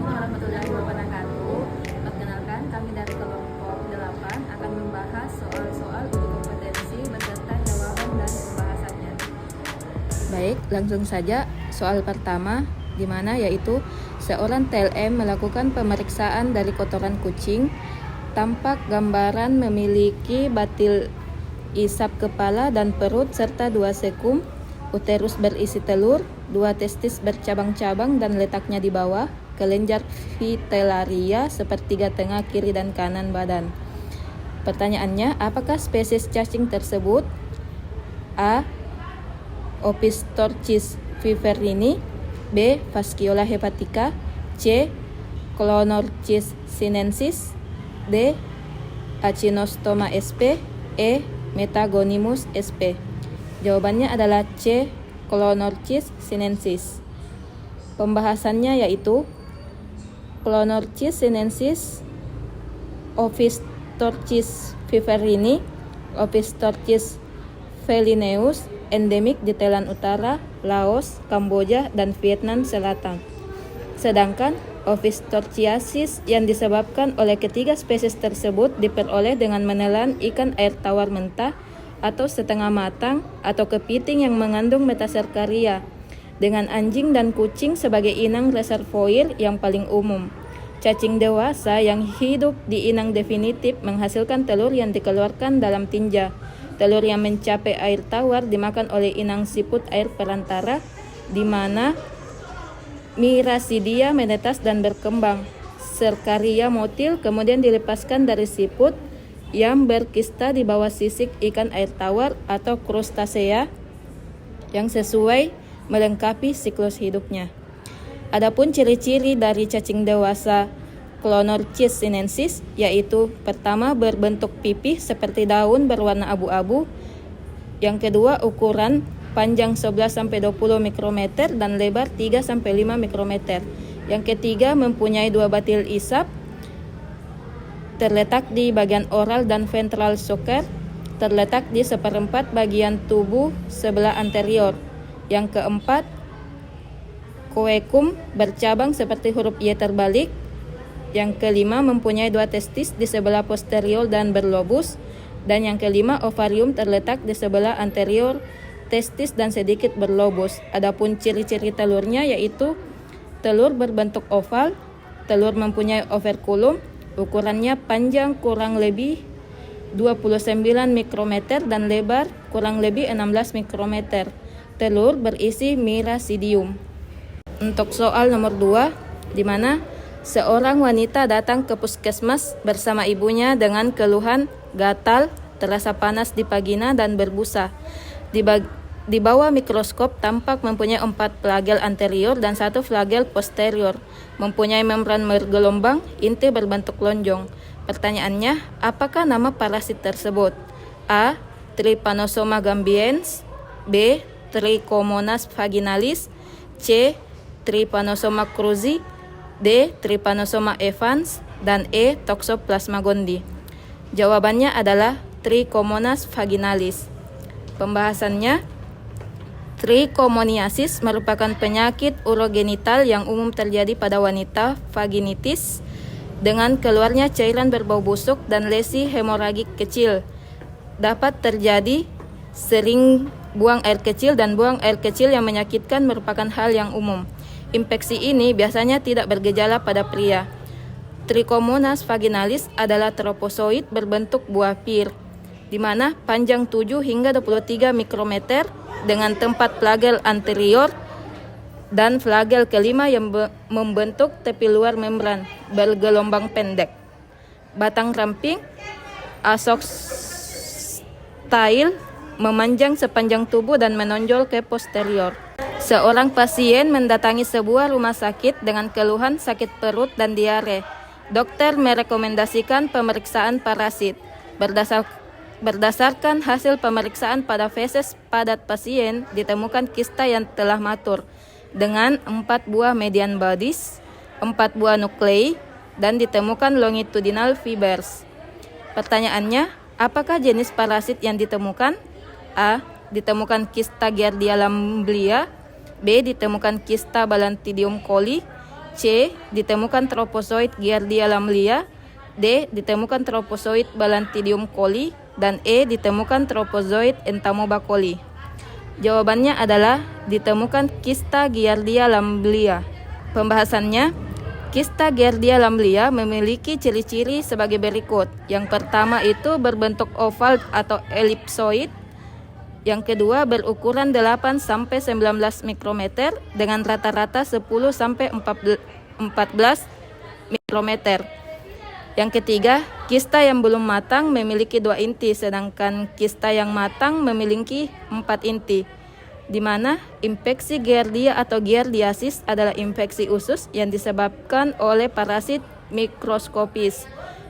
warahmatullahi wabarakatuh. Perkenalkan, kami dari kelompok 8 akan membahas soal-soal uji kompetensi beserta jawaban dan pembahasannya. Baik, langsung saja soal pertama, di mana yaitu seorang TLM melakukan pemeriksaan dari kotoran kucing. Tampak gambaran memiliki batil isap kepala dan perut serta 2 sekum, uterus berisi telur, 2 testis bercabang-cabang dan letaknya di bawah, kelenjar vitellaria sepertiga tengah kiri dan kanan badan. Pertanyaannya, apakah spesies cacing tersebut? A. Opistorchis viverrini, B. Fasciola hepatica, C. Clonorchis sinensis, D. Achinostoma sp, E. Metagonimus sp. Jawabannya adalah C. Clonorchis sinensis. Pembahasannya yaitu Clonorchis sinensis, Opistorchis viverrini, Opistorchis felineus, endemik di Thailand Utara, Laos, Kamboja, dan Vietnam Selatan. Sedangkan Opistorchiasis yang disebabkan oleh ketiga spesies tersebut diperoleh dengan menelan ikan air tawar mentah atau setengah matang atau kepiting yang mengandung metaserkaria, dengan anjing dan kucing sebagai inang reservoir yang paling umum. Cacing dewasa yang hidup di inang definitif menghasilkan telur yang dikeluarkan dalam tinja. Telur yang mencapai air tawar dimakan oleh inang siput air perantara, di mana Miracidia menetas dan berkembang. Serkaria motil kemudian dilepaskan dari siput yang berkista di bawah sisik ikan air tawar atau krustasea yang sesuai melengkapi siklus hidupnya. Adapun ciri-ciri dari cacing dewasa Clonorchis sinensis yaitu pertama, berbentuk pipih seperti daun berwarna abu-abu. Yang kedua, ukuran panjang 11-20 mikrometer dan lebar 3-5 mikrometer. Yang ketiga, mempunyai 2 batil isap terletak di bagian oral dan ventral sucker, terletak di seperempat bagian tubuh sebelah anterior. Yang keempat, koekum bercabang seperti huruf Y terbalik. Yang kelima, mempunyai 2 testis di sebelah posterior dan berlobus. Dan yang kelima, ovarium terletak di sebelah anterior testis dan sedikit berlobus. Adapun ciri-ciri telurnya yaitu telur berbentuk oval, telur mempunyai operculum, ukurannya panjang kurang lebih 29 mikrometer dan lebar kurang lebih 16 mikrometer. Telur berisi Miracidium. Untuk soal nomor 2, di mana seorang wanita datang ke puskesmas bersama ibunya dengan keluhan gatal, terasa panas di vagina dan berbusa. Di bawah mikroskop tampak mempunyai 4 flagel anterior dan 1 flagel posterior, mempunyai membran bergelombang, inti berbentuk lonjong. Pertanyaannya, apakah nama parasit tersebut? A. Trypanosoma gambiens, B. Trichomonas vaginalis, C. Trypanosoma cruzi, D. Trypanosoma evans, dan E. Toxoplasma gondii. Jawabannya adalah Trichomonas vaginalis. Pembahasannya, trichomoniasis merupakan penyakit urogenital yang umum terjadi pada wanita vaginitis dengan keluarnya cairan berbau busuk dan lesi hemoragik kecil. Dapat terjadi sering buang air kecil dan buang air kecil yang menyakitkan merupakan hal yang umum. Infeksi ini biasanya tidak bergejala pada pria. Trichomonas vaginalis adalah tropozoid berbentuk buah pir, di mana panjang 7 hingga 23 mikrometer dengan tempat flagel anterior dan flagel kelima yang membentuk tepi luar membran bergelombang pendek. Batang ramping, asokstail, memanjang sepanjang tubuh dan menonjol ke posterior. Seorang pasien mendatangi sebuah rumah sakit dengan keluhan sakit perut dan diare. Dokter merekomendasikan pemeriksaan parasit. Berdasarkan hasil pemeriksaan pada feses padat pasien, ditemukan kista yang telah matur dengan 4 buah median bodies, 4 buah nuklei, dan ditemukan longitudinal fibers. Pertanyaannya, apakah jenis parasit yang ditemukan? A. Ditemukan kista Giardia lamblia, B. Ditemukan kista Balantidium coli, C. Ditemukan tropozoid Giardia lamblia. D. Ditemukan tropozoid Balantidium coli. Dan E. Ditemukan tropozoid Entamoeba coli. Jawabannya adalah ditemukan kista Giardia lamblia. Pembahasannya, kista Giardia lamblia memiliki ciri-ciri sebagai berikut. Yang pertama itu berbentuk oval atau elipsoid. Yang kedua berukuran 8 sampai 19 mikrometer dengan rata-rata 10 sampai 14 mikrometer. Yang ketiga, kista yang belum matang memiliki 2 inti, sedangkan kista yang matang memiliki 4 inti. Di mana infeksi Giardia atau giardiasis adalah infeksi usus yang disebabkan oleh parasit mikroskopis.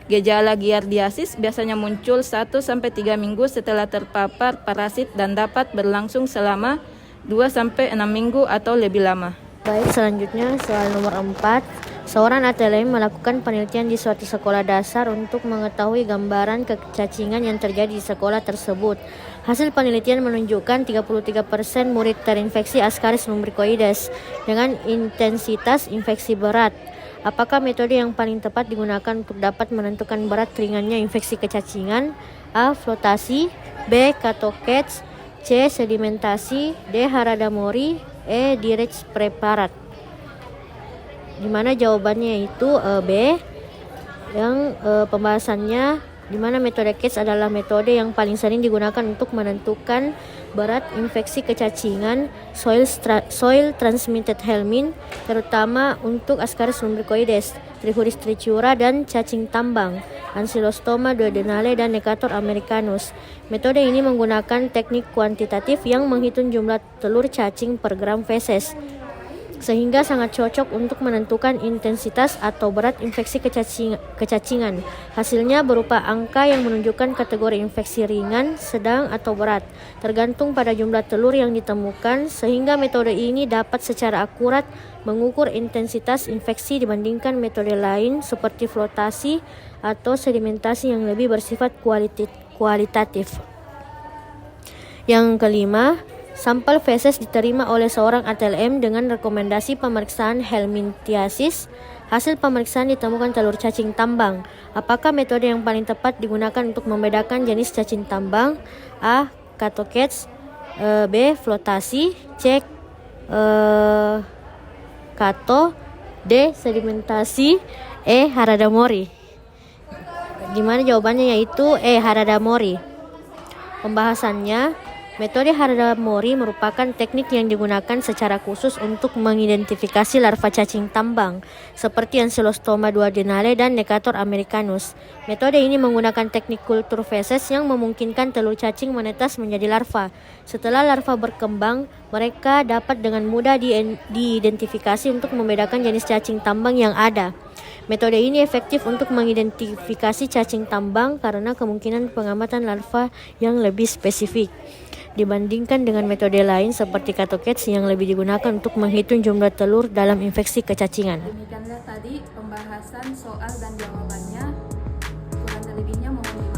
Gejala giardiasis biasanya muncul 1-3 minggu setelah terpapar parasit dan dapat berlangsung selama 2-6 minggu atau lebih lama. Baik, selanjutnya soal nomor 4. Seorang ATLM melakukan penelitian di suatu sekolah dasar untuk mengetahui gambaran kecacingan yang terjadi di sekolah tersebut. Hasil penelitian menunjukkan 33% murid terinfeksi Ascaris lumbricoides dengan intensitas infeksi berat. Apakah metode yang paling tepat digunakan untuk dapat menentukan berat ringannya infeksi kecacingan? A. Flotasi. B. Catokets. C. Sedimentasi. D. Haradamori. E. Direct preparat. Di mana jawabannya itu B, yang pembahasannya di mana metode CATS adalah metode yang paling sering digunakan untuk menentukan berat infeksi kecacingan soil transmitted helminth, terutama untuk Ascaris lumbricoides, Trichuris trichiura dan cacing tambang, Ancylostoma duodenale dan Necator americanus. Metode ini menggunakan teknik kuantitatif yang menghitung jumlah telur cacing per gram feses, sehingga sangat cocok untuk menentukan intensitas atau berat infeksi kecacingan. Hasilnya berupa angka yang menunjukkan kategori infeksi ringan, sedang, atau berat, tergantung pada jumlah telur yang ditemukan, sehingga metode ini dapat secara akurat mengukur intensitas infeksi dibandingkan metode lain seperti flotasi atau sedimentasi yang lebih bersifat kualitatif. Yang kelima, sampel feses diterima oleh seorang ATLM dengan rekomendasi pemeriksaan helminthiasis. Hasil pemeriksaan ditemukan telur cacing tambang. Apakah metode yang paling tepat digunakan untuk membedakan jenis cacing tambang? A. Catokets. B. Flotasi. C. Kato. D. Sedimentasi. E. Haradamori. Di mana jawabannya yaitu E. Haradamori. Pembahasannya, metode Haradamori merupakan teknik yang digunakan secara khusus untuk mengidentifikasi larva cacing tambang seperti Ancylostoma duodenale dan Necator americanus. Metode ini menggunakan teknik kultur feses yang memungkinkan telur cacing menetas menjadi larva. Setelah larva berkembang, mereka dapat dengan mudah diidentifikasi untuk membedakan jenis cacing tambang yang ada. Metode ini efektif untuk mengidentifikasi cacing tambang karena kemungkinan pengamatan larva yang lebih spesifik dibandingkan dengan metode lain seperti Catokets yang lebih digunakan untuk menghitung jumlah telur dalam infeksi kecacingan. Demikianlah tadi pembahasan soal dan jawabannya. Kurang lebihnya mohon dimaafkan.